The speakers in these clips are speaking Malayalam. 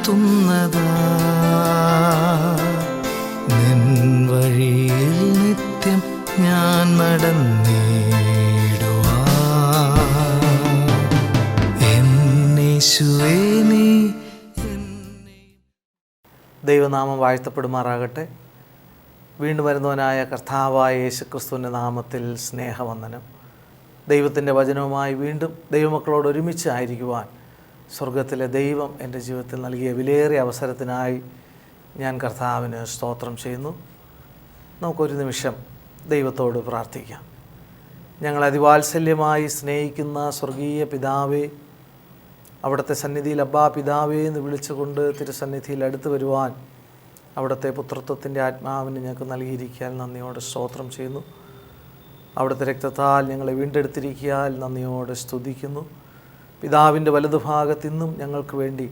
നടത്തുന്നതാ നിൻ വഴിയിൽ നിത്യം ഞാൻ നടന്നിടുവാ എന്നേശുവേ നീ. ദൈവനാമം വാഴ്ത്തപ്പെടുമാറാകട്ടെ. വീണ്ടും വരുന്നവനായ കർത്താവായ യേശുക്രിസ്തുവിൻ്റെ നാമത്തിൽ സ്നേഹവന്ദനം. ദൈവത്തിൻ്റെ വചനവുമായി വീണ്ടും ദൈവമക്കളോട് ഒരുമിച്ച് ആയിരിക്കുവാൻ സ്വർഗത്തിലെ ദൈവം എൻ്റെ ജീവിതത്തിൽ നൽകിയ വിലയേറിയ അവസരത്തിനായി ഞാൻ കർത്താവിന് സ്തോത്രം ചെയ്യുന്നു. നമുക്കൊരു നിമിഷം ദൈവത്തോട് പ്രാർത്ഥിക്കാം. ഞങ്ങൾ അതിവാത്സല്യമായി സ്നേഹിക്കുന്ന സ്വർഗീയ പിതാവേ, അവിടുത്തെ സന്നിധിയിൽ അബ്ബാ പിതാവേ എന്ന് വിളിച്ചുകൊണ്ട് തിരുസന്നിധിയിൽ അടുത്ത് വരുവാൻ അവിടുത്തെ പുത്രത്വത്തിൻ്റെ ആത്മാവിന് ഞങ്ങൾക്ക് നൽകിയിരിക്കാൻ നന്ദിയോടെ സ്തോത്രം ചെയ്യുന്നു. അവിടുത്തെ രക്തത്താൽ ഞങ്ങളെ വീണ്ടെടുത്തിരിക്കാൻ നന്ദിയോടെ സ്തുതിക്കുന്നു. പിതാവിൻ്റെ വലതുഭാഗത്ത് ഇന്നും ഞങ്ങൾക്ക് വേണ്ടി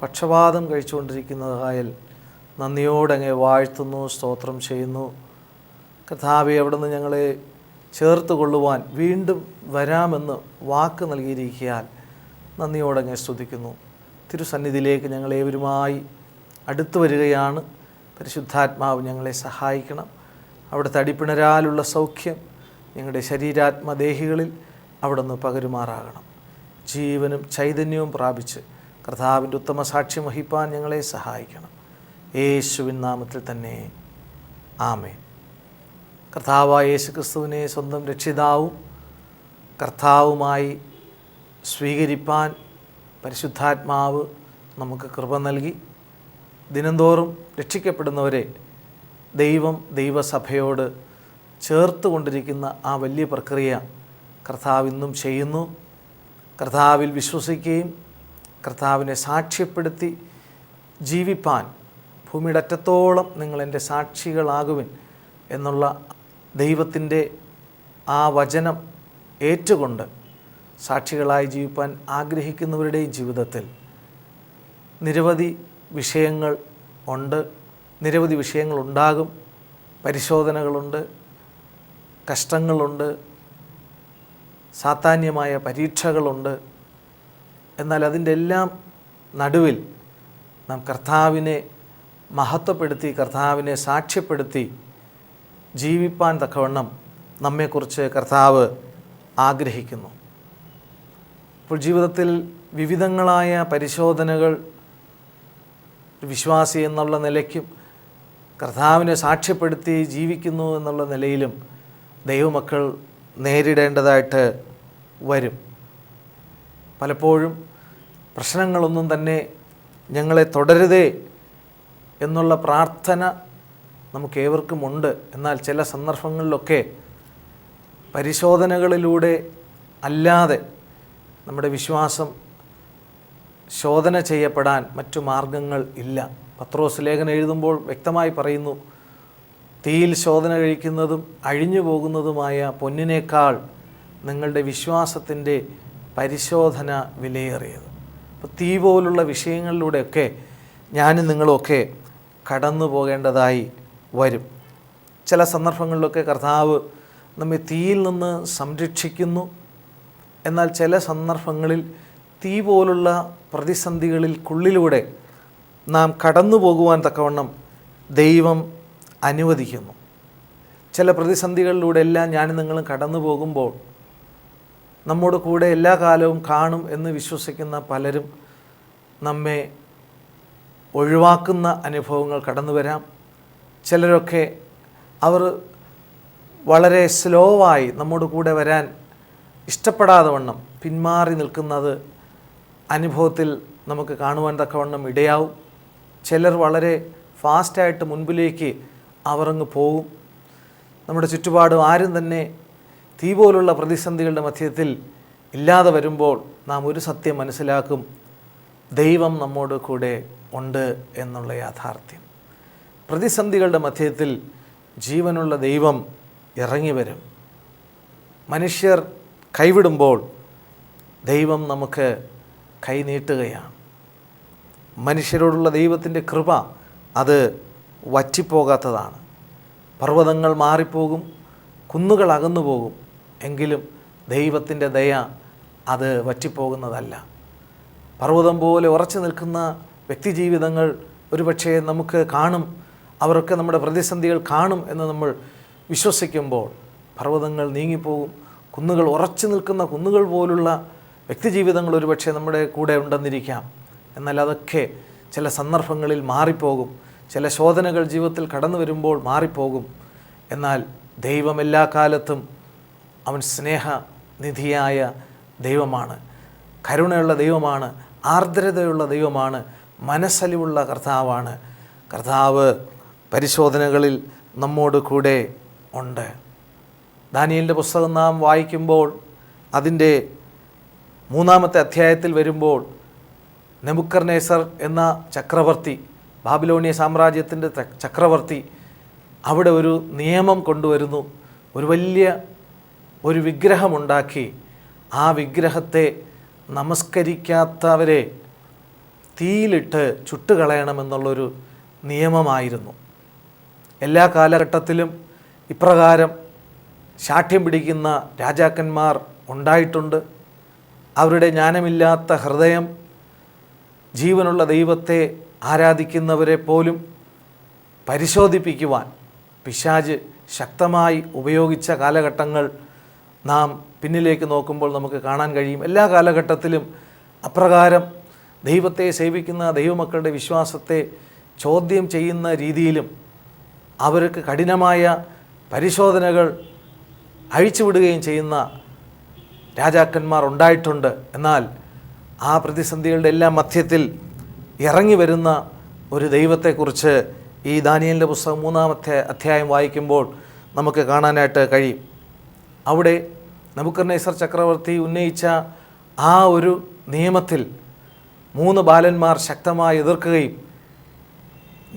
പക്ഷപാതം കഴിച്ചുകൊണ്ടിരിക്കുന്നതായാൽ നന്ദിയോടെ അങ്ങേ വാഴ്ത്തുന്നു, സ്തോത്രം ചെയ്യുന്നു. കർത്താവേ, അവിടുന്ന് ഞങ്ങളെ ചേർത്ത് കൊള്ളുവാൻ വീണ്ടും വരാമെന്ന് വാക്ക് നൽകിയിരിക്കാൻ നന്ദിയോടെ അങ്ങേ സ്തുതിക്കുന്നു. തിരുസന്നിധിയിലേക്ക് ഞങ്ങളേവരുമായി അടുത്തു വരികയാണ്. പരിശുദ്ധാത്മാവ് ഞങ്ങളെ സഹായിക്കണം. അവിടുത്തെ അടിപ്പിണരാലുള്ള സൗഖ്യം ഞങ്ങളുടെ ശരീരാത്മദേഹികളിൽ അവിടുന്ന് പകരുമാറാകണം. ജീവനും ചൈതന്യവും പ്രാപിച്ച് കർത്താവിൻ്റെ ഉത്തമ സാക്ഷ്യം വഹിപ്പാൻ ഞങ്ങളെ സഹായിക്കണം. യേശുവിൻ നാമത്തിൽ തന്നെ ആമേൻ. കർത്താവായ യേശുക്രിസ്തുവിനെ സ്വന്തം രക്ഷിതാവും കർത്താവുമായി സ്വീകരിപ്പാൻ പരിശുദ്ധാത്മാവ് നമുക്ക് കൃപ നൽകി. ദിനംതോറും രക്ഷിക്കപ്പെടുന്നവരെ ദൈവം ദൈവസഭയോട് ചേർത്ത് കൊണ്ടിരിക്കുന്ന ആ വലിയ പ്രക്രിയ കർത്താവ് ഇന്നും ചെയ്യുന്നു. കർത്താവിൽ വിശ്വസിക്കുകയും കർത്താവിനെ സാക്ഷ്യപ്പെടുത്തി ജീവിപ്പാൻ ഭൂമിയുടെ അറ്റത്തോളം നിങ്ങൾ എൻ്റെ സാക്ഷികളാകുവിൻ എന്നുള്ള ദൈവത്തിൻ്റെ ആ വചനം ഏറ്റുകൊണ്ട് സാക്ഷികളായി ജീവിപ്പാൻ ആഗ്രഹിക്കുന്നവരുടെയും ജീവിതത്തിൽ നിരവധി വിഷയങ്ങൾ ഉണ്ട്, നിരവധി വിഷയങ്ങളുണ്ടാകും. പരിശോധനകളുണ്ട്, കഷ്ടങ്ങളുണ്ട്, സാത്താന്യമായ പരീക്ഷകളുണ്ട്. എന്നാൽ അതിൻ്റെ എല്ലാം നടുവിൽ നാം കർത്താവിനെ മഹത്വപ്പെടുത്തി കർത്താവിനെ സാക്ഷ്യപ്പെടുത്തി ജീവിപ്പാൻ തക്കവണ്ണം നമ്മെക്കുറിച്ച് കർത്താവ് ആഗ്രഹിക്കുന്നു. അപ്പോൾ ജീവിതത്തിൽ വിവിധങ്ങളായ പരിശോധനകൾ വിശ്വാസി എന്നുള്ള നിലയ്ക്കും കർത്താവിനെ സാക്ഷ്യപ്പെടുത്തി ജീവിക്കുന്നു എന്നുള്ള നിലയിലും ദൈവമക്കൾ നേരിടേണ്ടതായിട്ട് വരും. പലപ്പോഴും പ്രശ്നങ്ങളൊന്നും തന്നെ ഞങ്ങളെ തുടരുതേ എന്നുള്ള പ്രാർത്ഥന നമുക്കേവർക്കുമുണ്ട്. എന്നാൽ ചില സന്ദർഭങ്ങളിലൊക്കെ പരിശോധനകളിലൂടെ അല്ലാതെ നമ്മുടെ വിശ്വാസം ശോധന ചെയ്യപ്പെടാൻ മറ്റു മാർഗങ്ങൾ ഇല്ല. പത്രോസ് ലേഖനം എഴുതുമ്പോൾ വ്യക്തമായി പറയുന്നു, തീയിൽ ശോധന കഴിക്കുന്നതും അഴിഞ്ഞു പോകുന്നതുമായ പൊന്നിനേക്കാൾ നിങ്ങളുടെ വിശ്വാസത്തിൻ്റെ പരിശോധന വിലയേറിയത്. അപ്പോൾ തീ പോലുള്ള വിഷയങ്ങളിലൂടെയൊക്കെ ഞാനും നിങ്ങളുമൊക്കെ കടന്നു പോകേണ്ടതായി വരും. ചില സന്ദർഭങ്ങളിലൊക്കെ കർത്താവ് നമ്മെ തീയിൽ നിന്ന് സംരക്ഷിക്കുന്നു. എന്നാൽ ചില സന്ദർഭങ്ങളിൽ തീ പോലുള്ള പ്രതിസന്ധികളിൽക്കുള്ളിലൂടെ നാം കടന്നു പോകുവാൻ തക്കവണ്ണം ദൈവം അനുവദിക്കുന്നു. ചില പ്രതിസന്ധികളിലൂടെ എല്ലാം ഞാനും നിങ്ങളും കടന്നു പോകുമ്പോൾ നമ്മോട് കൂടെ എല്ലാ കാലവും കാണും എന്ന് വിശ്വസിക്കുന്ന പലരും നമ്മെ ഒഴിവാക്കുന്ന അനുഭവങ്ങൾ കടന്നു വരാം. ചിലരൊക്കെ അവർ വളരെ സ്ലോവായി നമ്മോട് കൂടെ വരാൻ ഇഷ്ടപ്പെടാതെ വണ്ണം പിന്മാറി നിൽക്കുന്നത് അനുഭവത്തിൽ നമുക്ക് കാണുവാൻ തക്കവണ്ണം ഇടയാവും. ചിലർ വളരെ ഫാസ്റ്റായിട്ട് മുൻപിലേക്ക് അവരങ്ങ് പോകും. നമ്മുടെ ചുറ്റുപാടും ആരും തന്നെ തീ പോലുള്ള പ്രതിസന്ധികളുടെ മധ്യത്തിൽ ഇല്ലാതെ വരുമ്പോൾ നാം ഒരു സത്യം മനസ്സിലാക്കും, ദൈവം നമ്മോട് കൂടെ ഉണ്ട് എന്നുള്ള യാഥാർത്ഥ്യം. പ്രതിസന്ധികളുടെ മധ്യത്തിൽ ജീവനുള്ള ദൈവം ഇറങ്ങി വരും. മനുഷ്യർ കൈവിടുമ്പോൾ ദൈവം നമുക്ക് കൈനീട്ടുകയാണ്. മനുഷ്യരോടുള്ള ദൈവത്തിൻ്റെ കൃപ അത് വറ്റിപ്പോകാത്തതാണ്. പർവ്വതങ്ങൾ മാറിപ്പോകും, കുന്നുകൾ അകന്നു പോകും, എങ്കിലും ദൈവത്തിൻ്റെ ദയ അത് വറ്റിപ്പോകുന്നതല്ല. പർവ്വതം പോലെ ഉറച്ചു നിൽക്കുന്ന വ്യക്തിജീവിതങ്ങൾ ഒരുപക്ഷെ നമുക്ക് കാണും, അവരൊക്കെ നമ്മുടെ പ്രതിസന്ധികൾ കാണും എന്ന് നമ്മൾ വിശ്വസിക്കുമ്പോൾ പർവ്വതങ്ങൾ നീങ്ങിപ്പോകും. കുന്നുകൾ, ഉറച്ചു നിൽക്കുന്ന കുന്നുകൾ പോലുള്ള വ്യക്തിജീവിതങ്ങൾ ഒരുപക്ഷെ നമ്മുടെ കൂടെ ഉണ്ടെന്നിരിക്കാം. എന്നാൽ അതൊക്കെ ചില സന്ദർഭങ്ങളിൽ മാറിപ്പോകും. ചില ശോധനകൾ ജീവിതത്തിൽ കടന്നു വരുമ്പോൾ മാറിപ്പോകും. എന്നാൽ ദൈവം എല്ലാ കാലത്തും അവൻ സ്നേഹനിധിയായ ദൈവമാണ്, കരുണയുള്ള ദൈവമാണ്, ആർദ്രതയുള്ള ദൈവമാണ്, മനസ്സലിവുള്ള കർത്താവാണ്. കർത്താവ് പരിശോധനകളിൽ നമ്മോട് കൂടെ ഉണ്ട്. ദാനിയേലിൻ്റെ പുസ്തകം നാം വായിക്കുമ്പോൾ അതിൻ്റെ 3-ാമത്തെ അധ്യായത്തിൽ വരുമ്പോൾ നെബൂഖദ്നേസർ എന്ന ചക്രവർത്തി, ബാബിലോണിയ സാമ്രാജ്യത്തിൻ്റെ ചക്രവർത്തി അവിടെ ഒരു നിയമം കൊണ്ടുവരുന്നു. ഒരു വലിയ വിഗ്രഹമുണ്ടാക്കി ആ വിഗ്രഹത്തെ നമസ്കരിക്കാത്തവരെ തീയിലിട്ട് ചുട്ടുകളയണമെന്നുള്ളൊരു നിയമമായിരുന്നു. എല്ലാ കാലഘട്ടത്തിലും ഇപ്രകാരം ശാഠ്യം പിടിക്കുന്ന രാജാക്കന്മാർ ഉണ്ടായിട്ടുണ്ട്. അവരുടെ ജ്ഞാനമില്ലാത്ത ഹൃദയം ജീവനുള്ള ദൈവത്തെ ആരാധിക്കുന്നവരെ പോലും പരിശോധിപ്പിക്കുവാൻ പിശാച് ശക്തമായി ഉപയോഗിച്ച കാലഘട്ടങ്ങൾ നാം പിന്നിലേക്ക് നോക്കുമ്പോൾ നമുക്ക് കാണാൻ കഴിയും. എല്ലാ കാലഘട്ടത്തിലും അപ്രകാരം ദൈവത്തെ സേവിക്കുന്ന ദൈവമക്കളുടെ വിശ്വാസത്തെ ചോദ്യം ചെയ്യുന്ന രീതിയിലും അവർക്ക് കഠിനമായ പരിശോധനകൾ അഴിച്ചുവിടുകയും ചെയ്യുന്ന രാജാക്കന്മാർ ഉണ്ടായിട്ടുണ്ട്. എന്നാൽ ആ പ്രതിസന്ധികളുടെ എല്ലാം മധ്യത്തിൽ ഇറങ്ങി വരുന്ന ഒരു ദൈവത്തെക്കുറിച്ച് ഈ ദാനിയേലിൻ്റെ പുസ്തകം 3-ാമത്തെ അധ്യായം വായിക്കുമ്പോൾ നമുക്ക് കാണാനായിട്ട് കഴിയും. അവിടെ നെബൂഖദ്നേസർ ചക്രവർത്തി ഉന്നയിച്ച ആ ഒരു നിയമത്തിൽ 3 ബാലന്മാർ ശക്തമായി എതിർക്കുകയും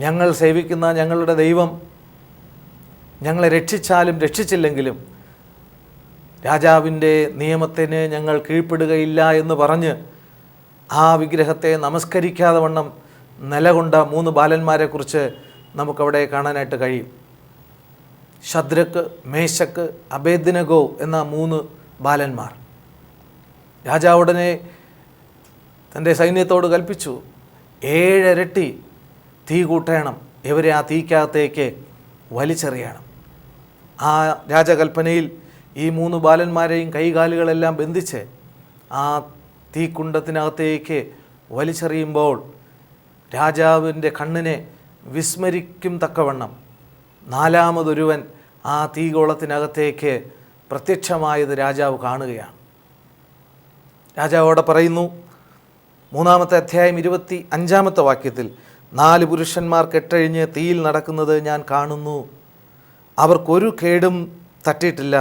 ഞങ്ങൾ സേവിക്കുന്ന ഞങ്ങളുടെ ദൈവം ഞങ്ങളെ രക്ഷിച്ചാലും രക്ഷിച്ചില്ലെങ്കിലും രാജാവിൻ്റെ നിയമത്തിന് ഞങ്ങൾ കീഴ്പ്പെടുകയില്ല എന്ന് പറഞ്ഞ് ആ വിഗ്രഹത്തെ നമസ്കരിക്കാതെ വണ്ണം നിലകൊണ്ട 3 ബാലന്മാരെക്കുറിച്ച് നമുക്കവിടെ കാണാനായിട്ട് കഴിയും. ശദ്രക്ക്, മേശക്ക്, അബേദ്നെഗോ എന്ന 3 ബാലന്മാർ. രാജാവ് ഉടനെ തൻ്റെ സൈന്യത്തോട് കൽപ്പിച്ചു, 7 ഇരട്ടി തീ കൂട്ടണം, ഇവരെ ആ തീക്കകത്തേക്ക് വലിച്ചെറിയണം. ആ രാജകൽപ്പനയിൽ ഈ 3 ബാലന്മാരെയും കൈകാലുകളെല്ലാം ബന്ധിച്ച് ആ തീക്കുണ്ടത്തിനകത്തേക്ക് വലിച്ചെറിയുമ്പോൾ രാജാവിൻ്റെ കണ്ണിനെ വിസ്മരിക്കും തക്കവണ്ണം 4-മതൊരുവൻ ആ തീഗോളത്തിനകത്തേക്ക് പ്രത്യക്ഷമായത് രാജാവ് കാണുകയാണ്. രാജാവോടെ പറയുന്നു, 3-ാമത്തെ അധ്യായം 25-ാമത്തെ വാക്യത്തിൽ, 4 പുരുഷന്മാർ കെട്ടഴിഞ്ഞ് തീയിൽ നടക്കുന്നത് ഞാൻ കാണുന്നു. അവർക്കൊരു കേടും തട്ടിയിട്ടില്ല.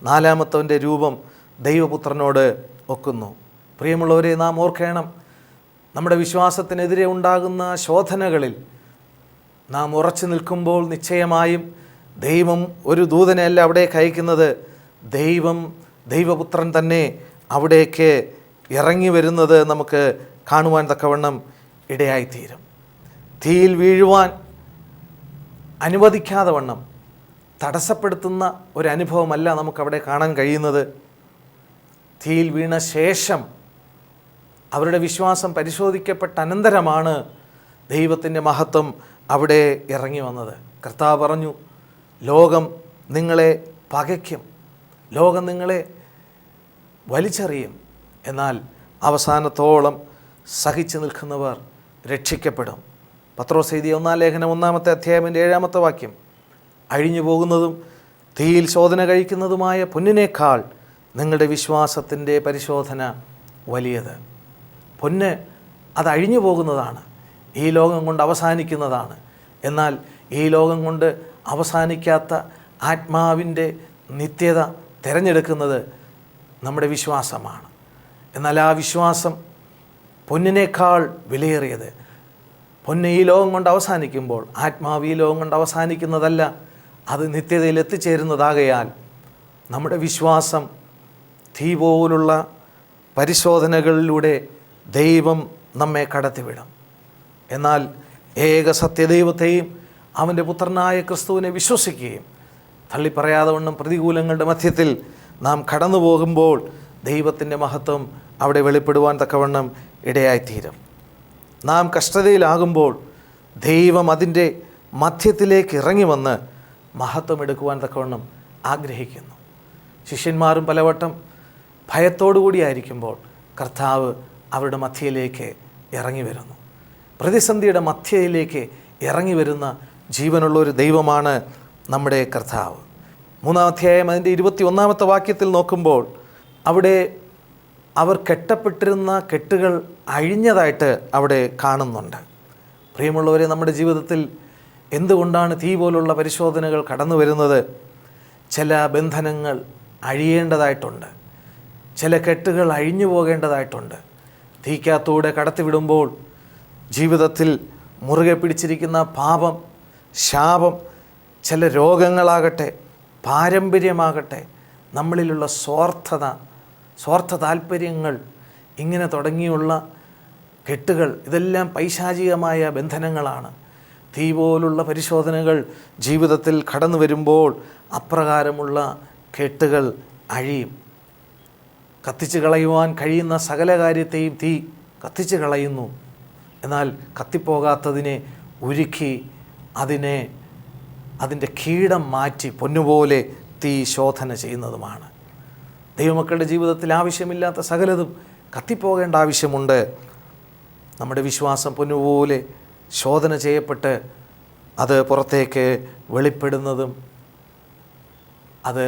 4-മത്തവൻ്റെ രൂപം ദൈവപുത്രനോട് ഒക്കുന്നു. പ്രിയമുള്ളവരെ, നാം ഓർക്കണം, നമ്മുടെ വിശ്വാസത്തിനെതിരെ ഉണ്ടാകുന്ന ശോധനകളിൽ നാം ഉറച്ചു നിൽക്കുമ്പോൾ നിശ്ചയമായും ദൈവം ഒരു ദൂതനെയല്ല അവിടേക്ക് അയക്കുന്നത്. ദൈവപുത്രൻ തന്നെ അവിടേക്ക് ഇറങ്ങി വരുന്നത് നമുക്ക് കാണുവാൻ തക്കവണ്ണം ഇടയായിത്തീരും. തീയിൽ വീഴുവാൻ അനുവദിക്കാതെ വണ്ണം തടസ്സപ്പെടുത്തുന്ന ഒരനുഭവമല്ല നമുക്കവിടെ കാണാൻ കഴിയുന്നത്. തീയിൽ വീണ ശേഷം അവരുടെ വിശ്വാസം പരിശോധിക്കപ്പെട്ട അനന്തരമാണ് ദൈവത്തിൻ്റെ മഹത്വം അവിടെ ഇറങ്ങി വന്നത്. കർത്താവ് പറഞ്ഞു, ലോകം നിങ്ങളെ പകയ്ക്കും, ലോകം നിങ്ങളെ വലിച്ചെറിയും, എന്നാൽ അവസാനത്തോളം സഹിച്ചു നിൽക്കുന്നവർ രക്ഷിക്കപ്പെടും. പത്രോസ് എഴുതിയ 1-ാം ലേഖനം 1-ാമത്തെ അധ്യായത്തിൻ്റെ 7-ാമത്തെ വാക്യം, അഴിഞ്ഞു പോകുന്നതും തീയിൽ ശോധന കഴിക്കുന്നതുമായ പൊന്നിനേക്കാൾ നിങ്ങളുടെ വിശ്വാസത്തിൻ്റെ പരിശോധന വലിയത്. പൊന്ന് അത് അഴിഞ്ഞു പോകുന്നതാണ്, ഈ ലോകം കൊണ്ട് അവസാനിക്കുന്നതാണ്. എന്നാൽ ഈ ലോകം കൊണ്ട് അവസാനിക്കാത്ത ആത്മാവിൻ്റെ നിത്യത തിരഞ്ഞെടുക്കുന്നത് നമ്മുടെ വിശ്വാസമാണ്. എന്നാൽ ആ വിശ്വാസം പൊന്നിനേക്കാൾ വിലയേറിയത്. പൊന്ന് ഈ ലോകം കൊണ്ട് അവസാനിക്കുമ്പോൾ ആത്മാവ് ഈ ലോകം കൊണ്ട് അവസാനിക്കുന്നതല്ല, അത് നിത്യതയിൽ എത്തിച്ചേരുന്നതാകയാൽ നമ്മുടെ വിശ്വാസം തീ പോലുള്ള പരിശോധനകളിലൂടെ ദൈവം നമ്മെ കടത്തിവിടും. എന്നാൽ ഏക സത്യദൈവത്തെയും അവൻ്റെ പുത്രനായ ക്രിസ്തുവിനെ വിശ്വസിക്കുകയും തള്ളിപ്പറയാതെ വണ്ണം പ്രതികൂലങ്ങളുടെ മധ്യത്തിൽ നാം കടന്നു പോകുമ്പോൾ ദൈവത്തിൻ്റെ മഹത്വം അവിടെ വെളിപ്പെടുവാൻ തക്കവണ്ണം ഇടയായിത്തീരും. നാം കഷ്ടതയിലാകുമ്പോൾ ദൈവം അതിൻ്റെ മധ്യത്തിലേക്ക് ഇറങ്ങി വന്ന് മഹത്വമെടുക്കുവാൻ തക്കവണ്ണം ആഗ്രഹിക്കുന്നു. ശിഷ്യന്മാരും പലവട്ടം ഭയത്തോടുകൂടിയായിരിക്കുമ്പോൾ കർത്താവ് അവരുടെ മധ്യയിലേക്ക് ഇറങ്ങി വരുന്നു. പ്രതിസന്ധിയുടെ മധ്യയിലേക്ക് ഇറങ്ങി വരുന്ന ജീവനുള്ള ഒരു ദൈവമാണ് നമ്മുടെ കർത്താവ്. 3-ാം അധ്യായം അതിൻ്റെ 21-ാമത്തെ വാക്യത്തിൽ നോക്കുമ്പോൾ അവിടെ അവർ കെട്ടപ്പെട്ടിരുന്ന കെട്ടുകൾ അഴിഞ്ഞതായിട്ട് അവിടെ കാണുന്നുണ്ട്. പ്രിയമുള്ളവരെ, നമ്മുടെ ജീവിതത്തിൽ എന്തുകൊണ്ടാണ് തീ പോലുള്ള പരിശോധനകൾ കടന്നു വരുന്നത്? ചില ബന്ധനങ്ങൾ അഴിയേണ്ടതായിട്ടുണ്ട്, ചില കെട്ടുകൾ അഴിഞ്ഞു പോകേണ്ടതായിട്ടുണ്ട്. തീക്കകത്തൂടെ കടത്തിവിടുമ്പോൾ ജീവിതത്തിൽ മുറുകെ പിടിച്ചിരിക്കുന്ന പാപം, ശാപം, ചില രോഗങ്ങളാകട്ടെ, പാരമ്പര്യമാകട്ടെ, നമ്മളിലുള്ള സ്വാർത്ഥ താല്പര്യങ്ങൾ, ഇങ്ങനെ തുടങ്ങിയുള്ള കെട്ടുകൾ, ഇതെല്ലാം പൈശാചികമായ ബന്ധനങ്ങളാണ്. തീ പോലുള്ള പരിശോധനകൾ ജീവിതത്തിൽ കടന്നു വരുമ്പോൾ അപ്രകാരമുള്ള കെട്ടുകൾ അഴിയും. കത്തിച്ച് കളയുവാൻ കഴിയുന്ന സകല കാര്യത്തെയും തീ കത്തിച്ച് കളയുന്നു. എന്നാൽ കത്തിപ്പോകാത്തതിനെ ഉരുക്കി അതിൻ്റെ കീടം മാറ്റി പൊന്നുപോലെ തീ ശോധന ചെയ്യുന്നതുമാണ്. ദൈവമക്കളുടെ ജീവിതത്തിൽ ആവശ്യമില്ലാത്ത സകലതും കത്തിപ്പോകേണ്ട ആവശ്യമുണ്ട്. നമ്മുടെ വിശ്വാസം പൊന്നുപോലെ ശോധന ചെയ്യപ്പെട്ട് അത് പുറത്തേക്ക് വെളിപ്പെടുന്നതും അത്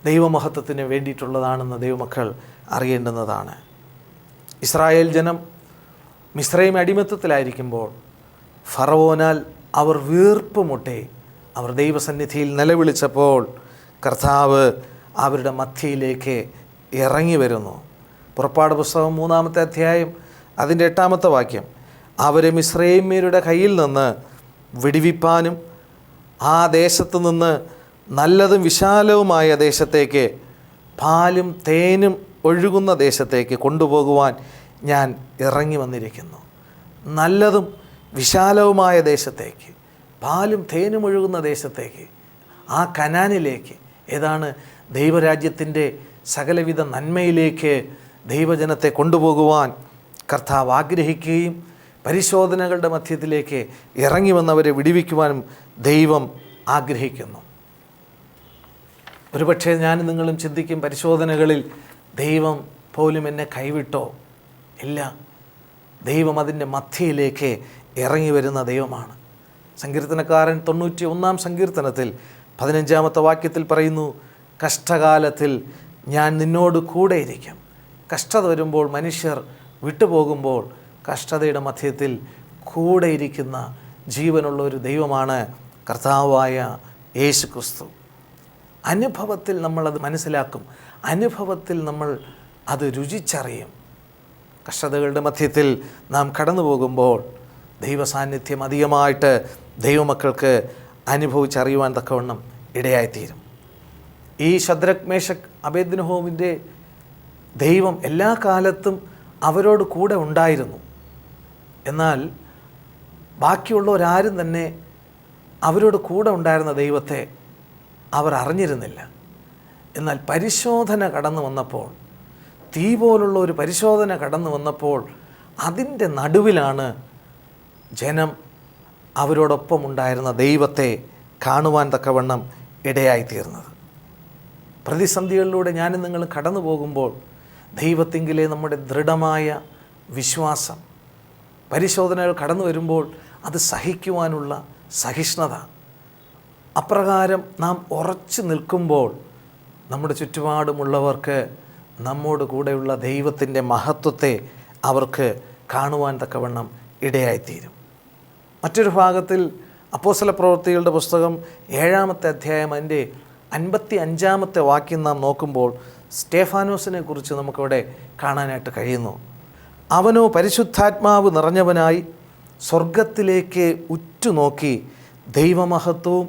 ദൈവമഹത്വത്തിന് വേണ്ടിയിട്ടുള്ളതാണെന്ന് ദൈവമക്കൾ അറിയേണ്ടുന്നതാണ്. ഇസ്രായേൽ ജനം മിസ്രൈം അടിമത്തത്തിലായിരിക്കുമ്പോൾ ഫറവോനാൽ അവർ വീർപ്പ് മുട്ടി അവർ ദൈവസന്നിധിയിൽ നിലവിളിച്ചപ്പോൾ കർത്താവ് അവരുടെ മധ്യയിലേക്ക് ഇറങ്ങി വരുന്നു. പുറപ്പാട് പുസ്തകം 3-ാമത്തെ അധ്യായം അതിൻ്റെ 8-ാമത്തെ വാക്യം, അവരെ മിസ്രൈമ്യരുടെ കയ്യിൽ നിന്ന് വിടുവിപ്പാനും ആ ദേശത്തു നിന്ന് നല്ലതും വിശാലവുമായ ദേശത്തേക്ക്, പാലും തേനും ഒഴുകുന്ന ദേശത്തേക്ക് കൊണ്ടുപോകുവാൻ ഞാൻ ഇറങ്ങി വന്നിരിക്കുന്നു. നല്ലതും വിശാലവുമായ ദേശത്തേക്ക്, പാലും തേനും ഒഴുകുന്ന ദേശത്തേക്ക്, ആ കനാനിലേക്ക്, ഏതാണ് ദൈവരാജ്യത്തിൻ്റെ സകലവിധ നന്മയിലേക്ക് ദൈവജനത്തെ കൊണ്ടുപോകുവാൻ കർത്താവ് ആഗ്രഹിക്കുകയും പരിശോധനകളുടെ മധ്യത്തിലേക്ക് ഇറങ്ങി വന്നവരെ വിടുവിക്കുവാനും ദൈവം ആഗ്രഹിക്കുന്നു. ഒരുപക്ഷെ ഞാൻ നിങ്ങളും ചിന്തിക്കും, പരിശോധനകളിൽ ദൈവം പോലും എന്നെ കൈവിട്ടോ? ഇല്ല, ദൈവം അതിൻ്റെ മധ്യയിലേക്ക് ഇറങ്ങി വരുന്ന ദൈവമാണ്. സങ്കീർത്തനക്കാരൻ 91-ാം സങ്കീർത്തനത്തിൽ 15-ാമത്തെ വാക്യത്തിൽ പറയുന്നു, കഷ്ടകാലത്തിൽ ഞാൻ നിന്നോട് കൂടെ ഇരിക്കും. കഷ്ടത വരുമ്പോൾ, മനുഷ്യർ വിട്ടുപോകുമ്പോൾ, കഷ്ടതയുടെ മധ്യത്തിൽ കൂടെ ഇരിക്കുന്ന ജീവനുള്ള ഒരു ദൈവമാണ് കർത്താവായ യേശു ക്രിസ്തു. അനുഭവത്തിൽ നമ്മളത് മനസ്സിലാക്കും, അനുഭവത്തിൽ നമ്മൾ അത് രുചിച്ചറിയും. കഷ്ടതകളുടെ മധ്യത്തിൽ നാം കടന്നു പോകുമ്പോൾ ദൈവസാന്നിധ്യം അധികമായിട്ട് ദൈവമക്കൾക്ക് അനുഭവിച്ചറിയുവാൻ തക്കവണ്ണം ഇടയായിത്തീരും. ഈ ശദ്രക്, മേശക്, അബേദ്നെഗോവിൻ്റെ ദൈവം എല്ലാ കാലത്തും അവരോട് കൂടെ ഉണ്ടായിരുന്നു. എന്നാൽ ബാക്കിയുള്ളവരാരും തന്നെ അവരോട് കൂടെ ഉണ്ടായിരുന്ന ദൈവത്തെ അവർ അറിഞ്ഞിരുന്നില്ല. എന്നാൽ പരിശോധന കടന്നു വന്നപ്പോൾ, തീ പോലുള്ള ഒരു പരിശോധന കടന്നു വന്നപ്പോൾ, അതിൻ്റെ നടുവിലാണ് ജനം അവരോടൊപ്പം ഉണ്ടായിരുന്ന ദൈവത്തെ കാണുവാൻ തക്കവണ്ണം ഇടയായിത്തീർന്നത്. പ്രതിസന്ധികളിലൂടെ ഞാനും നിങ്ങൾ കടന്നു പോകുമ്പോൾ ദൈവത്തിങ്കിലെ നമ്മുടെ ദൃഢമായ വിശ്വാസം, പരിശോധനകൾ കടന്നു വരുമ്പോൾ അത് സഹിക്കുവാനുള്ള സഹിഷ്ണുത, അപ്രകാരം നാം ഉറച്ചു നിൽക്കുമ്പോൾ നമ്മുടെ ചുറ്റുപാടുമുള്ളവർക്ക് നമ്മോട് കൂടെയുള്ള ദൈവത്തിൻ്റെ മഹത്വത്തെ അവർക്ക് കാണുവാൻ തക്കവണ്ണം ഇടയായിത്തീരും. മറ്റൊരു ഭാഗത്തിൽ അപ്പോസ്തലപ്രവൃത്തികളുടെ പുസ്തകം 7-ാമത്തെ അധ്യായം അതിൻ്റെ 55-ാമത്തെ വാക്യം നാം നോക്കുമ്പോൾ സ്റ്റേഫാനോസിനെ കുറിച്ച് നമുക്കവിടെ കാണാനായിട്ട് കഴിയുന്നു. അവനോ പരിശുദ്ധാത്മാവ് നിറഞ്ഞവനായി സ്വർഗത്തിലേക്ക് ഉറ്റുനോക്കി ദൈവമഹത്വവും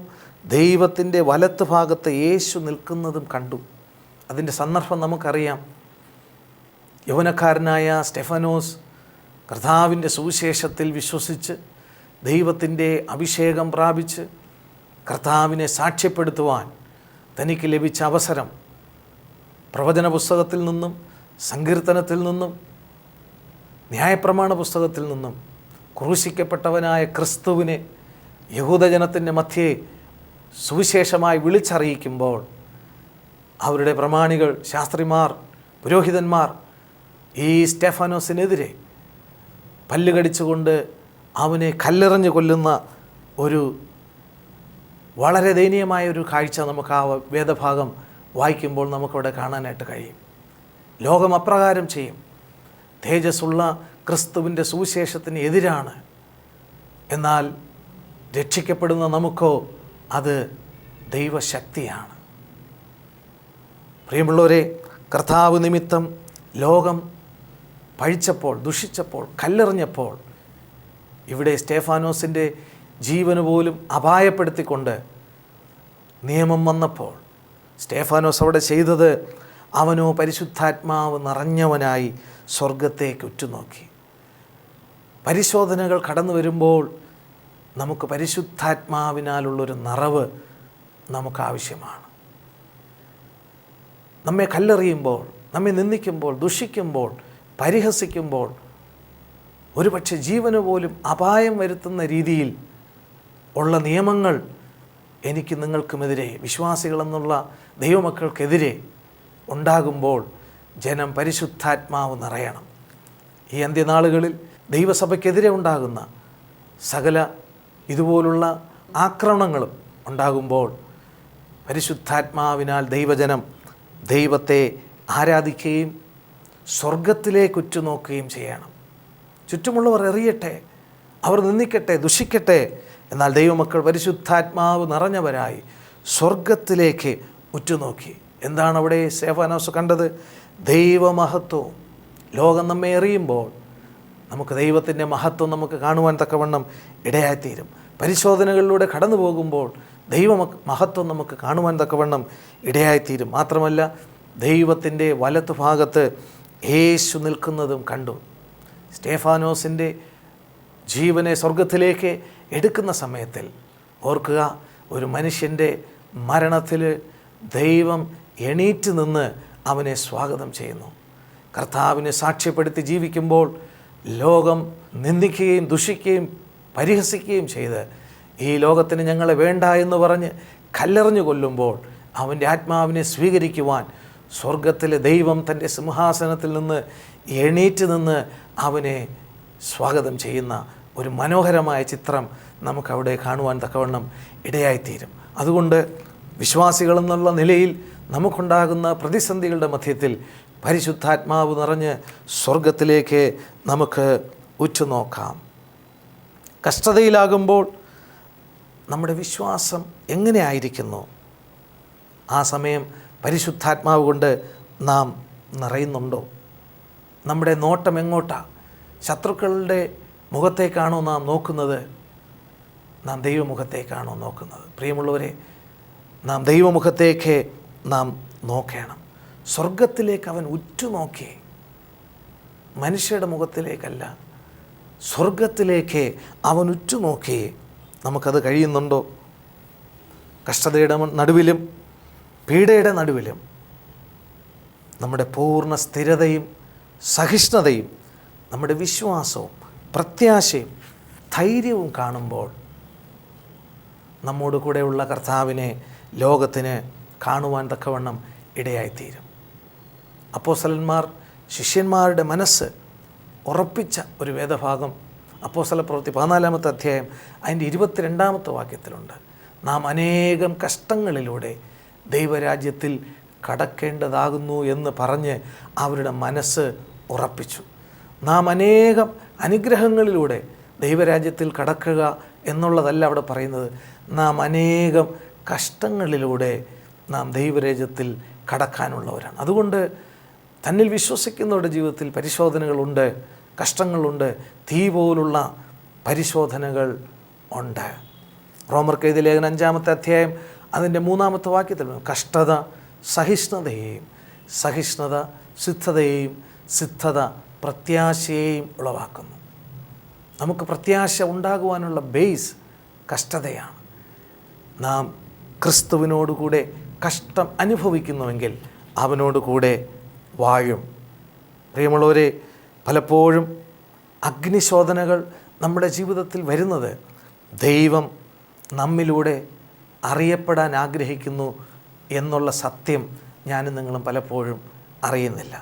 ദൈവത്തിൻ്റെ വലത്ത് ഭാഗത്ത് യേശു നിൽക്കുന്നതും കണ്ടു. അതിൻ്റെ സന്ദർഭം നമുക്കറിയാം. യൗവനക്കാരനായ സ്റ്റെഫാനോസ് കർത്താവിൻ്റെ സുവിശേഷത്തിൽ വിശ്വസിച്ച് ദൈവത്തിൻ്റെ അഭിഷേകം പ്രാപിച്ച് കർത്താവിനെ സാക്ഷ്യപ്പെടുത്തുവാൻ തനിക്ക് ലഭിച്ച അവസരം പ്രവചന പുസ്തകത്തിൽ നിന്നും സങ്കീർത്തനത്തിൽ നിന്നും ന്യായപ്രമാണ പുസ്തകത്തിൽ നിന്നും ക്രൂശിക്കപ്പെട്ടവനായ ക്രിസ്തുവിനെ യഹൂദജനത്തിൻ്റെ മധ്യേ സുവിശേഷമായി വിളിച്ചറിയിക്കുമ്പോൾ അവരുടെ പ്രമാണികൾ, ശാസ്ത്രിമാർ, പുരോഹിതന്മാർ ഈ സ്റ്റെഫാനോസിനെതിരെ പല്ലുകടിച്ചുകൊണ്ട് അവനെ കല്ലെറിഞ്ഞ് കൊല്ലുന്ന ഒരു വളരെ ദയനീയമായ ഒരു കാഴ്ച നമുക്ക് ആ വേദഭാഗം വായിക്കുമ്പോൾ നമുക്കവിടെ കാണാനായിട്ട് കഴിയും. ലോകം അപ്രകാരം ചെയ്യും. തേജസ്സുള്ള ക്രിസ്തുവിൻ്റെ സുവിശേഷത്തിന് എതിരാണ്. എന്നാൽ രക്ഷിക്കപ്പെടുന്ന നമുക്കോ അത് ദൈവശക്തിയാണ്. പ്രിയമുള്ളവരെ, കർത്താവ് നിമിത്തം ലോകം പഴിച്ചപ്പോൾ, ദുഷിച്ചപ്പോൾ, കല്ലെറിഞ്ഞപ്പോൾ ഇവിടെ സ്റ്റെഫാനോസിൻ്റെ ജീവന് പോലും അപായപ്പെടുത്തിക്കൊണ്ട് നിയമം വന്നപ്പോൾ സ്റ്റെഫാനോസ് അവിടെ ചെയ്തത്, അവനോ പരിശുദ്ധാത്മാവ് നിറഞ്ഞവനായി സ്വർഗത്തേക്ക് ഉറ്റുനോക്കി. പരിശോധനകൾ കടന്നു വരുമ്പോൾ നമുക്ക് പരിശുദ്ധാത്മാവിനാലുള്ളൊരു നിറവ് നമുക്ക് ആവശ്യമാണ്. നമ്മെ കല്ലെറിയുമ്പോൾ, നമ്മെ നിന്ദിക്കുമ്പോൾ, ദുഷിക്കുമ്പോൾ, പരിഹസിക്കുമ്പോൾ, ഒരുപക്ഷെ ജീവന് പോലും അപായം വരുത്തുന്ന രീതിയിൽ ഉള്ള നിയമങ്ങൾ എനിക്ക് നിങ്ങൾക്കുമെതിരെ, വിശ്വാസികളെന്നുള്ള ദൈവമക്കൾക്കെതിരെ ഉണ്ടാകുമ്പോൾ ജനം പരിശുദ്ധാത്മാവ് നിറയണം. ഈ അന്ത്യനാളുകളിൽ ദൈവസഭയ്ക്കെതിരെ ഉണ്ടാകുന്ന സകല ഇതുപോലുള്ള ആക്രമണങ്ങളും ഉണ്ടാകുമ്പോൾ പരിശുദ്ധാത്മാവിനാൽ ദൈവജനം ദൈവത്തെ ആരാധിക്കുകയും സ്വർഗത്തിലേക്ക് ഉറ്റുനോക്കുകയും ചെയ്യണം. ചുറ്റുമുള്ളവർ എറിയട്ടെ, അവർ നിന്ദിക്കട്ടെ, ദുഷിക്കട്ടെ, എന്നാൽ ദൈവമക്കൾ പരിശുദ്ധാത്മാവ് നിറഞ്ഞവരായി സ്വർഗത്തിലേക്ക് ഉറ്റുനോക്കി. എന്താണ് അവിടെ സ്റ്റെഫാനോസ് കണ്ടത്? ദൈവമഹത്വവും. ലോകം നമ്മെ എറിയുമ്പോൾ നമുക്ക് ദൈവത്തിൻ്റെ മഹത്വം നമുക്ക് കാണുവാൻ തക്കവണ്ണം ഇടയായിത്തീരും. പരിശോധനകളിലൂടെ കടന്നു പോകുമ്പോൾ മഹത്വം നമുക്ക് കാണുവാൻ തക്കവണ്ണം ഇടയായിത്തീരും. മാത്രമല്ല, ദൈവത്തിൻ്റെ വലത്തുഭാഗത്ത് യേശു നിൽക്കുന്നതും കണ്ടു. സ്റ്റെഫാനോസിൻ്റെ ജീവനെ സ്വർഗത്തിലേക്ക് എടുക്കുന്ന സമയത്തിൽ ഓർക്കുക, ഒരു മനുഷ്യൻ്റെ മരണത്തിൽ ദൈവം എണീറ്റ് നിന്ന് അവനെ സ്വാഗതം ചെയ്യുന്നു. കർത്താവിനെ സാക്ഷ്യപ്പെടുത്തി ജീവിക്കുമ്പോൾ ലോകം നിന്ദിക്കുകയും ദുഷിക്കുകയും പരിഹസിക്കുകയും ചെയ്ത് ഈ ലോകത്തിന് ഞങ്ങളെ വേണ്ട എന്ന് പറഞ്ഞ് കല്ലെറിഞ്ഞു കൊല്ലുമ്പോൾ അവൻ്റെ ആത്മാവിനെ സ്വീകരിക്കുവാൻ സ്വർഗത്തിലെ ദൈവം തൻ്റെ സിംഹാസനത്തിൽ നിന്ന് എണീറ്റ് നിന്ന് അവനെ സ്വാഗതം ചെയ്യുന്ന ഒരു മനോഹരമായ ചിത്രം നമുക്കവിടെ കാണുവാൻ തക്കവണ്ണം ഇടയായിത്തീരും. അതുകൊണ്ട് വിശ്വാസികളെന്നുള്ള നിലയിൽ നമുക്കുണ്ടാകുന്ന പ്രതിസന്ധികളുടെ മധ്യത്തിൽ പരിശുദ്ധാത്മാവ് നിറഞ്ഞ് സ്വർഗത്തിലേക്ക് നമുക്ക് ഉറ്റുനോക്കാം. കഷ്ടതയിലാകുമ്പോൾ നമ്മുടെ വിശ്വാസം എങ്ങനെ ആയിരിക്കുന്നു? ആ സമയം പരിശുദ്ധാത്മാവ് കൊണ്ട് നാം നിറയുന്നുണ്ടോ? നമ്മുടെ നോട്ടം എങ്ങോട്ടാണ്? ശത്രുക്കളുടെ മുഖത്തേക്കാണോ നാം നോക്കുന്നത്? നാം ദൈവമുഖത്തേക്കാണോ നോക്കുന്നത്? പ്രിയമുള്ളവരെ, നാം ദൈവമുഖത്തേക്ക് നാം നോക്കണം. സ്വർഗത്തിലേക്ക് അവൻ ഉറ്റുനോക്കി, മനുഷ്യരുടെ മുഖത്തിലേക്കല്ല, സ്വർഗത്തിലേക്ക് അവൻ ഉറ്റുനോക്കി. നമുക്കത് കഴിയുന്നുണ്ടോ? കഷ്ടതയുടെ നടുവിലും പീഡയുടെ നടുവിലും നമ്മുടെ പൂർണ്ണ സ്ഥിരതയും സഹിഷ്ണുതയും നമ്മുടെ വിശ്വാസവും പ്രത്യാശയും ധൈര്യവും കാണുമ്പോൾ നമ്മോട് കൂടെയുള്ള കർത്താവിനെ ലോകത്തിന് കാണുവാൻ തക്കവണ്ണം ഇടയായിത്തീരും. അപ്പോസ്തലന്മാർ ശിഷ്യന്മാരുടെ മനസ്സ് ഉറപ്പിച്ച ഒരു വേദഭാഗം അപ്പോസ്തലപ്രവൃത്തി 14-ാമത്തെ അധ്യായം അതിൻ്റെ 22-ാമത്തെ വാക്യത്തിലുണ്ട്. നാം അനേകം കഷ്ടങ്ങളിലൂടെ ദൈവരാജ്യത്തിൽ കടക്കേണ്ടതാകുന്നു എന്ന് പറഞ്ഞ് അവരുടെ മനസ്സ് ഉറപ്പിച്ചു. നാം അനേകം അനുഗ്രഹങ്ങളിലൂടെ ദൈവരാജ്യത്തിൽ കടക്കുക എന്നുള്ളതല്ല അവിടെ പറയുന്നത്. നാം അനേകം കഷ്ടങ്ങളിലൂടെ നാം ദൈവരാജ്യത്തിൽ കടക്കാനുള്ളവരാണ്. അതുകൊണ്ട് തന്നിൽ വിശ്വസിക്കുന്നവരുടെ ജീവിതത്തിൽ പരിശോധനകളുണ്ട്, കഷ്ടങ്ങളുണ്ട്, തീ പോലുള്ള പരിശോധനകൾ ഉണ്ട്. റോമർക്കെഴുതിയ ലേഖനം 5-ാമത്തെ അധ്യായം അതിൻ്റെ 3-ാമത്തെ വാക്യത്തിൽ കഷ്ടത സഹിഷ്ണുതയെയും, സഹിഷ്ണുത സിദ്ധതയെയും, സിദ്ധത പ്രത്യാശയെയും ഉളവാക്കുന്നു. നമുക്ക് പ്രത്യാശ ഉണ്ടാകുവാനുള്ള ബേസ് കഷ്ടതയാണ്. നാം ക്രിസ്തുവിനോടുകൂടെ കഷ്ടം അനുഭവിക്കുന്നുവെങ്കിൽ അവനോടുകൂടെ വാഴും. പ്രിയമുള്ളവരെ, പലപ്പോഴും അഗ്നിശോധനകൾ നമ്മുടെ ജീവിതത്തിൽ വരുന്നത് ദൈവം നമ്മിലൂടെ അറിയപ്പെടാൻ ആഗ്രഹിക്കുന്നു എന്നുള്ള സത്യം ഞാനും നിങ്ങളും പലപ്പോഴും അറിയുന്നില്ല.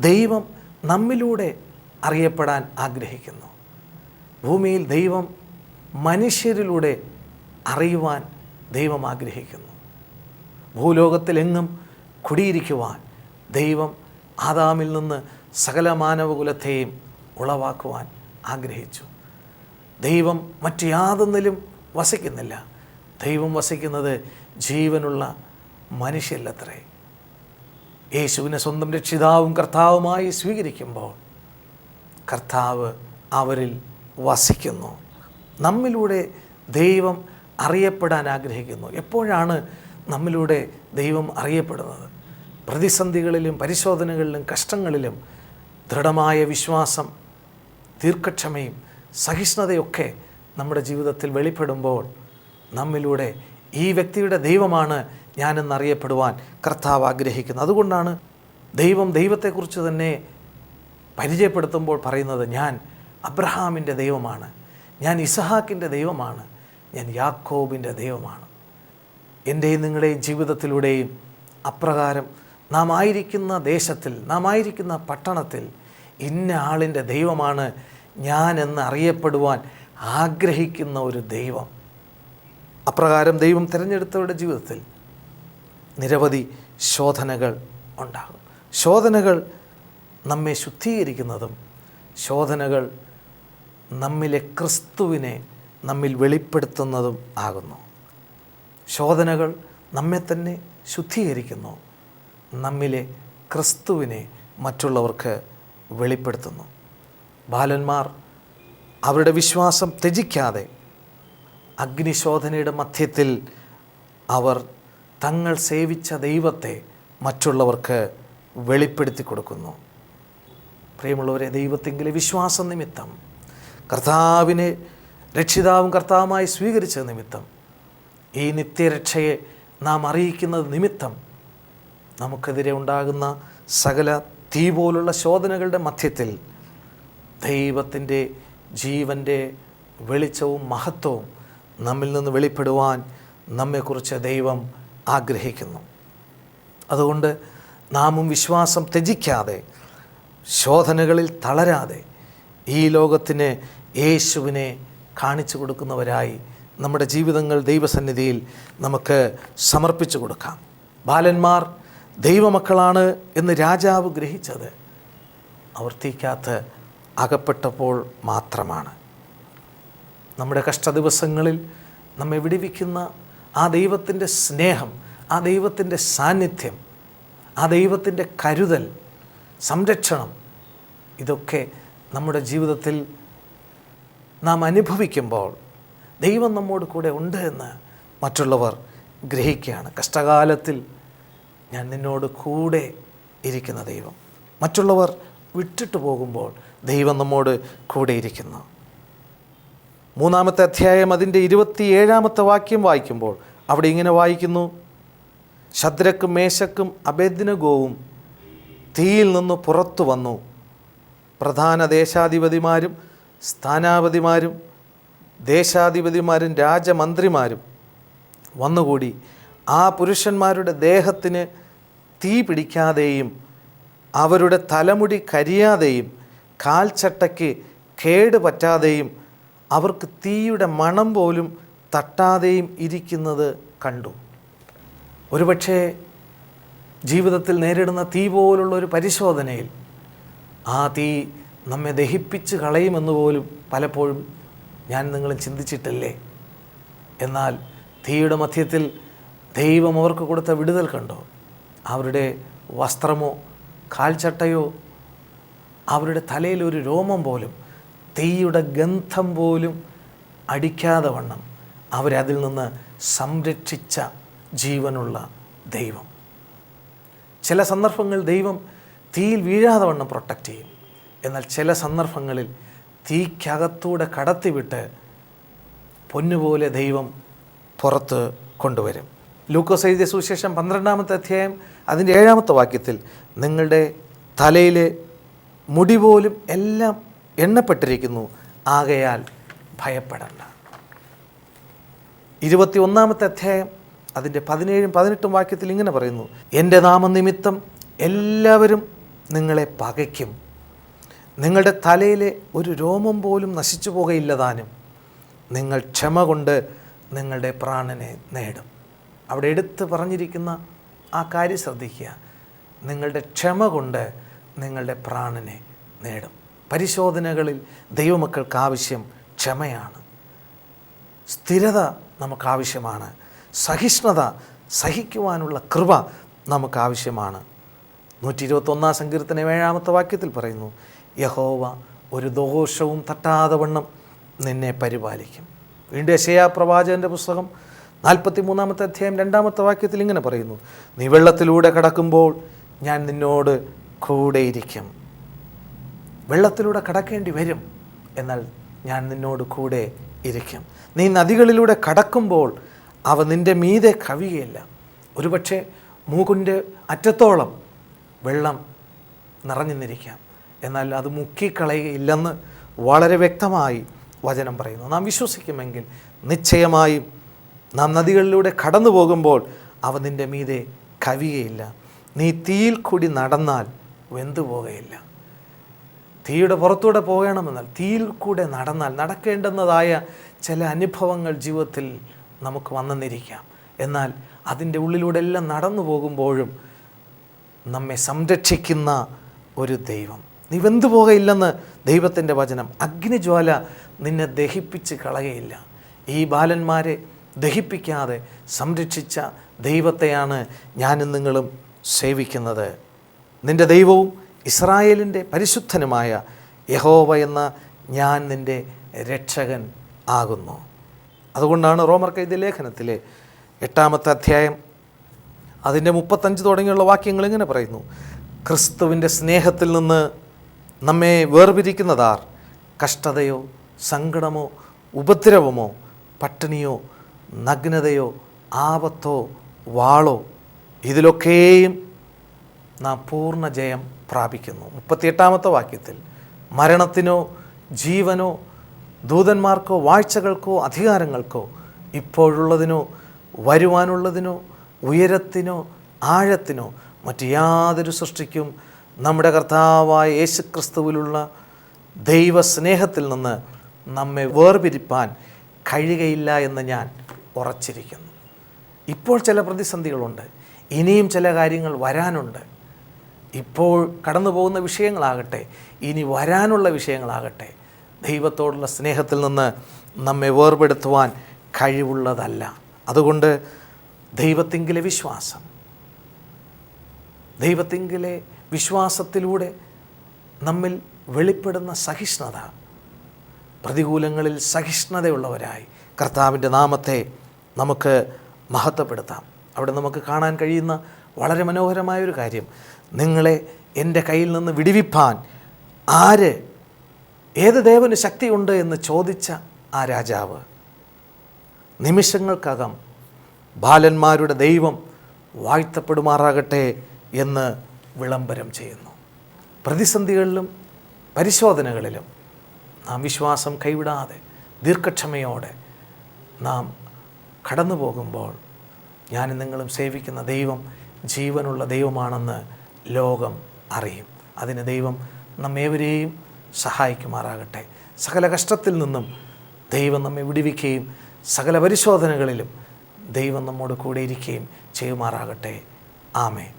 ദൈവം നമ്മിലൂടെ അറിയപ്പെടാൻ ആഗ്രഹിക്കുന്നു. ഭൂമിയിൽ ദൈവം മനുഷ്യരിലൂടെ അറിയുവാൻ ദൈവം ആഗ്രഹിക്കുന്നു. ഭൂലോകത്തിലെങ്ങും കുടിയിരിക്കുവാൻ ദൈവം ആദാമിൽ നിന്ന് സകല മാനവകുലത്തെയും ഉളവാക്കുവാൻ ആഗ്രഹിച്ചു. ദൈവം മറ്റു യാതൊന്നിലും വസിക്കുന്നില്ല. ദൈവം വസിക്കുന്നത് ജീവനുള്ള മനുഷ്യരിലത്രേ. യേശുവിനെ സ്വന്തം രക്ഷിതാവും കർത്താവുമായി സ്വീകരിക്കുമ്പോൾ കർത്താവ് അവരിൽ വസിക്കുന്നു. നമ്മിലൂടെ ദൈവം അറിയപ്പെടാൻ ആഗ്രഹിക്കുന്നു. എപ്പോഴാണ് നമ്മിലൂടെ ദൈവം അറിയപ്പെടുന്നത്? പ്രതിസന്ധികളിലും പരിശോധനകളിലും കഷ്ടങ്ങളിലും ദൃഢമായ വിശ്വാസം, ദീർഘക്ഷമയും സഹിഷ്ണുതയൊക്കെ നമ്മുടെ ജീവിതത്തിൽ വെളിപ്പെടുമ്പോൾ നമ്മിലൂടെ ഈ വ്യക്തിയുടെ ദൈവമാണ് ഞാനെന്നറിയപ്പെടുവാൻ കർത്താവ് ആഗ്രഹിക്കുന്നത്. അതുകൊണ്ടാണ് ദൈവം ദൈവത്തെക്കുറിച്ച് തന്നെ പരിചയപ്പെടുത്തുമ്പോൾ പറയുന്നത്, ഞാൻ അബ്രഹാമിൻ്റെ ദൈവമാണ്, ഞാൻ ഇസഹാക്കിൻ്റെ ദൈവമാണ്, ഞാൻ യാക്കോബിൻ്റെ ദൈവമാണ്. എൻ്റെയും നിങ്ങളുടെയും ജീവിതത്തിലൂടെയും അപ്രകാരം നാം ആയിരിക്കുന്ന ദേശത്തിൽ, നാം ആയിരിക്കുന്ന പട്ടണത്തിൽ ഇന്ന ആളിൻ്റെ ദൈവമാണ് ഞാൻ എന്ന് അറിയപ്പെടുവാൻ ആഗ്രഹിക്കുന്ന ഒരു ദൈവം. അപ്രകാരം ദൈവം തിരഞ്ഞെടുത്തവരുടെ ജീവിതത്തിൽ നിരവധി ശോധനകൾ ഉണ്ടാകും. ശോധനകൾ നമ്മെ ശുദ്ധീകരിക്കുന്നതും ശോധനകൾ നമ്മിലെ ക്രിസ്തുവിനെ നമ്മിൽ വെളിപ്പെടുത്തുന്നതും ആകുന്നു. ശോധനകൾ നമ്മെ തന്നെ ശുദ്ധീകരിക്കുന്നു, നമ്മിലെ ക്രിസ്തുവിനെ മറ്റുള്ളവർക്ക് വെളിപ്പെടുത്തുന്നു. ബാലന്മാർ അവരുടെ വിശ്വാസം ത്യജിക്കാതെ അഗ്നിശോധനയുടെ മധ്യത്തിൽ അവർ തങ്ങൾ സേവിച്ച ദൈവത്തെ മറ്റുള്ളവർക്ക് വെളിപ്പെടുത്തി കൊടുക്കുന്നു. പ്രിയമുള്ളവരെ, ദൈവത്തെങ്കിലെ വിശ്വാസം നിമിത്തം, കർത്താവിനെ രക്ഷിതാവും കർത്താവുമായി സ്വീകരിച്ച നിമിത്തം, ഈ നിത്യരക്ഷയെ നാം അറിയിക്കുന്നത് നിമിത്തം നമുക്കെതിരെ ഉണ്ടാകുന്ന സകല തീ പോലുള്ള ശോധനകളുടെ മധ്യത്തിൽ ദൈവത്തിൻ്റെ ജീവൻ്റെ വെളിച്ചവും മഹത്വവും നമ്മിൽ നിന്ന് വെളിപ്പെടുവാൻ നമ്മെക്കുറിച്ച് ദൈവം ആഗ്രഹിക്കുന്നു. അതുകൊണ്ട് നാമും വിശ്വാസം ത്യജിക്കാതെ, ശോധനകളിൽ തളരാതെ ഈ ലോകത്തിന് യേശുവിനെ കാണിച്ചു കൊടുക്കുന്നവരായി നമ്മുടെ ജീവിതങ്ങൾ ദൈവസന്നിധിയിൽ നമുക്ക് സമർപ്പിച്ചു കൊടുക്കാം. ബാലന്മാർ ദൈവമക്കളാണ് എന്ന് രാജാവ് ഗ്രഹിച്ചത് അവർ തീക്കകത്ത് അകപ്പെട്ടപ്പോൾ മാത്രമാണ്. നമ്മുടെ കഷ്ടദിവസങ്ങളിൽ നമ്മെ വിടുവിക്കുന്ന ആ ദൈവത്തിൻ്റെ സ്നേഹം, ആ ദൈവത്തിൻ്റെ സാന്നിധ്യം, ആ ദൈവത്തിൻ്റെ കരുതൽ, സംരക്ഷണം, ഇതൊക്കെ നമ്മുടെ ജീവിതത്തിൽ നാം അനുഭവിക്കുമ്പോൾ ദൈവം നമ്മോട് കൂടെ ഉണ്ട് എന്ന് മറ്റുള്ളവർ ഗ്രഹിക്കുകയാണ്. കഷ്ടകാലത്തിൽ ഞാൻ നിന്നോട് കൂടെ ഇരിക്കുന്ന ദൈവം. മറ്റുള്ളവർ വിട്ടിട്ട് പോകുമ്പോൾ ദൈവം നമ്മോട് കൂടെ ഇരിക്കുന്നു. 3-ാമത്തെ അധ്യായം അതിൻ്റെ 27-ാമത്തെ വാക്യം വായിക്കുമ്പോൾ അവിടെ ഇങ്ങനെ വായിക്കുന്നു: ശദ്രക്കും മേശക്കും അബേദ്നെഗോവും തീയിൽ നിന്ന് പുറത്തു വന്നു. പ്രധാന ദേശാധിപതിമാരും സ്ഥാനാപതിമാരും ദേശാധിപതിമാരും രാജമന്ത്രിമാരും വന്നുകൂടി ആ പുരുഷന്മാരുടെ ദേഹത്തിന് തീ പിടിക്കാതെയും അവരുടെ തലമുടി കരിയാതെയും കാൽച്ചട്ടയ്ക്ക് കേട് പറ്റാതെയും അവർക്ക് തീയുടെ മണം പോലും തട്ടാതെയും ഇരിക്കുന്നത് കണ്ടു. ഒരുപക്ഷെ ജീവിതത്തിൽ നേരിടുന്ന തീ പോലുള്ളൊരു പരിശോധനയിൽ ആ തീ നമ്മെ ദഹിപ്പിച്ച് കളയുമെന്ന് പോലും പലപ്പോഴും ഞാൻ നിങ്ങളും ചിന്തിച്ചിട്ടില്ലേ? എന്നാൽ തീയുടെ മധ്യത്തിൽ ദൈവം അവർക്ക് കൊടുത്ത വിടുതൽ കണ്ടോ? അവരുടെ വസ്ത്രമോ കാൽച്ചട്ടയോ അവരുടെ തലയിലൊരു രോമം പോലും, തീയുടെ ഗന്ധം പോലും അടിക്കാതെ വണ്ണം അവരതിൽ നിന്ന് സംരക്ഷിച്ച ജീവനുള്ള ദൈവം. ചില സന്ദർഭങ്ങൾ ദൈവം തീയിൽ വീഴാതെ വണ്ണം പ്രൊട്ടക്റ്റ് ചെയ്യും. എന്നാൽ ചില സന്ദർഭങ്ങളിൽ തീക്കകത്തൂടെ കടത്തിവിട്ട് പൊന്നുപോലെ ദൈവം പുറത്ത് കൊണ്ടുവരും. ലൂക്കോസ് എഴുതിയ സുവിശേഷം 12-ാമത്തെ അധ്യായം അതിൻ്റെ 7-ാമത്തെ വാക്യത്തിൽ നിങ്ങളുടെ തലയിലെ മുടി പോലും എല്ലാം എണ്ണപ്പെട്ടിരിക്കുന്നു, ആകയാൽ ഭയപ്പെടണ്ട. 21-ാമത്തെ അധ്യായം അതിൻ്റെ 17-18 വാക്യത്തിൽ ഇങ്ങനെ പറയുന്നു: എൻ്റെ നാമനിമിത്തം എല്ലാവരും നിങ്ങളെ പകയ്ക്കും, നിങ്ങളുടെ തലയിലെ ഒരു രോമം പോലും നശിച്ചു പോകയില്ലതാനും. നിങ്ങൾ ക്ഷമ കൊണ്ട് നിങ്ങളുടെ പ്രാണനെ നേടും. അവിടെ എടുത്ത് പറഞ്ഞിരിക്കുന്ന ആ കാര്യം ശ്രദ്ധിക്കുക. നിങ്ങളുടെ ക്ഷമ കൊണ്ട് നിങ്ങളുടെ പ്രാണനെ നേടും. പരിശോധനകളിൽ ദൈവമക്കൾക്ക് ആവശ്യം ക്ഷമയാണ്. സ്ഥിരത നമുക്കാവശ്യമാണ്. സഹിഷ്ണുത, സഹിക്കുവാനുള്ള കൃപ നമുക്കാവശ്യമാണ്. 121-ാം സങ്കീർത്തനം 7-ാമത്തെ വാക്യത്തിൽ പറയുന്നു: യഹോവ ഒരു ദോഷവും തട്ടാതെ വണ്ണം നിന്നെ പരിപാലിക്കും. വീണ്ടും യെശയ്യാ പ്രവാചകൻ്റെ പുസ്തകം 43-ാമത്തെ അധ്യായം 2-ാമത്തെ വാക്യത്തിൽ ഇങ്ങനെ പറയുന്നു: നീ വെള്ളത്തിലൂടെ കടക്കുമ്പോൾ ഞാൻ നിന്നോട് കൂടെയിരിക്കും. വെള്ളത്തിലൂടെ കടക്കേണ്ടി വരും, എന്നാൽ ഞാൻ നിന്നോട് കൂടെ ഇരിക്കും. നീ നദികളിലൂടെ കടക്കുമ്പോൾ അവ നിൻ്റെ മീതെ കവിയുകയില്ല. ഒരുപക്ഷെ മൂക്കിൻ്റെ അറ്റത്തോളം വെള്ളം നിറഞ്ഞു നിന്നിരിക്കാം, എന്നാൽ അത് മുക്കിക്കളയുകയില്ലെന്ന് വളരെ വ്യക്തമായി വചനം പറയുന്നു. നാം വിശ്വസിക്കുമെങ്കിൽ നിശ്ചയമായും നാം നദികളിലൂടെ കടന്നു പോകുമ്പോൾ അവ നിൻ്റെ മീതെ കവിയുകയില്ല. നീ തീയിൽ കൂടി നടന്നാൽ വെന്തു പോകുകയില്ല. തീയുടെ പുറത്തൂടെ പോകണമെന്നാൽ തീയിൽ കൂടെ നടന്നാൽ നടക്കേണ്ടുന്നതായ ചില അനുഭവങ്ങൾ ജീവിതത്തിൽ നമുക്ക് വന്നെന്നിരിക്കാം. എന്നാൽ അതിൻ്റെ ഉള്ളിലൂടെ എല്ലാം നടന്നു പോകുമ്പോഴും നമ്മെ സംരക്ഷിക്കുന്ന ഒരു ദൈവം. നീ വെന്തു പോകയില്ലെന്ന് ദൈവത്തിൻ്റെ വചനം. അഗ്നിജ്വാല നിന്നെ ദഹിപ്പിച്ച് കളയുകയില്ല. ഈ ബാലന്മാരെ ദഹിപ്പിക്കാതെ സംരക്ഷിച്ച ദൈവത്തെയാണ് ഞാനും നിങ്ങളും സേവിക്കുന്നത്. നിൻ്റെ ദൈവവും ഇസ്രായേലിൻ്റെ പരിശുദ്ധനുമായ യഹോവ എന്ന ഞാൻ നിൻ്റെ രക്ഷകൻ ആകുന്നു. അതുകൊണ്ടാണ് റോമർക്കെഴുതിയ ലേഖനത്തിലെ 8-ാമത്തെ അധ്യായം അതിൻ്റെ 35 തുടങ്ങിയുള്ള വാക്യങ്ങൾ ഇങ്ങനെ പറയുന്നു: ക്രിസ്തുവിൻ്റെ സ്നേഹത്തിൽ നിന്ന് നമ്മെ വേർപിരിക്കുന്നതാർ? കഷ്ടതയോ സങ്കടമോ ഉപദ്രവമോ പട്ടിണിയോ നഗ്നതയോ ആപത്തോ വാളോ, ഇതിലൊക്കെയും നാം പൂർണ്ണ ജയം പ്രാപിക്കുന്നു. 38-ാമത്തെ വാക്യത്തിൽ മരണത്തിനോ ജീവനോ ദൂതന്മാർക്കോ വാഴ്ചകൾക്കോ അധികാരങ്ങൾക്കോ ഇപ്പോഴുള്ളതിനോ വരുവാനുള്ളതിനോ ഉയരത്തിനോ ആഴത്തിനോ മറ്റ് യാതൊരു സൃഷ്ടിക്കും നമ്മുടെ കർത്താവായ യേശുക്രിസ്തുവിലുള്ള ദൈവസ്നേഹത്തിൽ നിന്ന് നമ്മെ വേർപിരിപ്പാൻ കഴിയുകയില്ല എന്ന് ഞാൻ ഉറച്ചിരിക്കുന്നു. ഇപ്പോൾ ചില പ്രതിസന്ധികളുണ്ട്, ഇനിയും ചില കാര്യങ്ങൾ വരാനുണ്ട്. ഇപ്പോൾ കടന്നു പോകുന്ന വിഷയങ്ങളാകട്ടെ, ഇനി വരാനുള്ള വിഷയങ്ങളാകട്ടെ, ദൈവത്തോടുള്ള സ്നേഹത്തിൽ നിന്ന് നമ്മെ വേർപെടുത്തുവാൻ കഴിവുള്ളതല്ല. അതുകൊണ്ട് ദൈവത്തിങ്കിലെ വിശ്വാസം, ദൈവത്തിങ്കിലെ വിശ്വാസത്തിലൂടെ നമ്മിൽ വെളിപ്പെടുന്ന സഹിഷ്ണുത, പ്രതികൂലങ്ങളിൽ സഹിഷ്ണുതയുള്ളവരായി കർത്താവിൻ്റെ നാമത്തെ നമുക്ക് മഹത്വപ്പെടുത്താം. അവിടെ നമുക്ക് കാണാൻ കഴിയുന്ന വളരെ മനോഹരമായൊരു കാര്യം, നിങ്ങളെ എൻ്റെ കയ്യിൽ നിന്ന് വിടുവിപ്പാൻ ഏത് ദേവന് ശക്തിയുണ്ട് എന്ന് ചോദിച്ച ആ രാജാവ് നിമിഷങ്ങൾക്കകം ബാലന്മാരുടെ ദൈവം വാഴ്ത്തപ്പെടുമാറാകട്ടെ എന്ന് വിളംബരം ചെയ്യുന്നു. പ്രതിസന്ധികളിലും പരിശോധനകളിലും നാം വിശ്വാസം കൈവിടാതെ ദീർഘക്ഷമയോടെ നാം കടന്നു പോകുമ്പോൾ ഞാനും നിങ്ങളും സേവിക്കുന്ന ദൈവം ജീവനുള്ള ദൈവമാണെന്ന് ലോകം അറിയും. അതിന് ദൈവം നമ്മേവരെയും സഹായിക്കുമാറാകട്ടെ. സകല കഷ്ടത്തിൽ നിന്നും ദൈവം നമ്മെ വിടുവിക്കുകയും സകല പരിശോധനകളിലും ദൈവം നമ്മോട് കൂടെ ഇരിക്കുകയും ചെയ്യുമാറാകട്ടെ. ആമേൻ.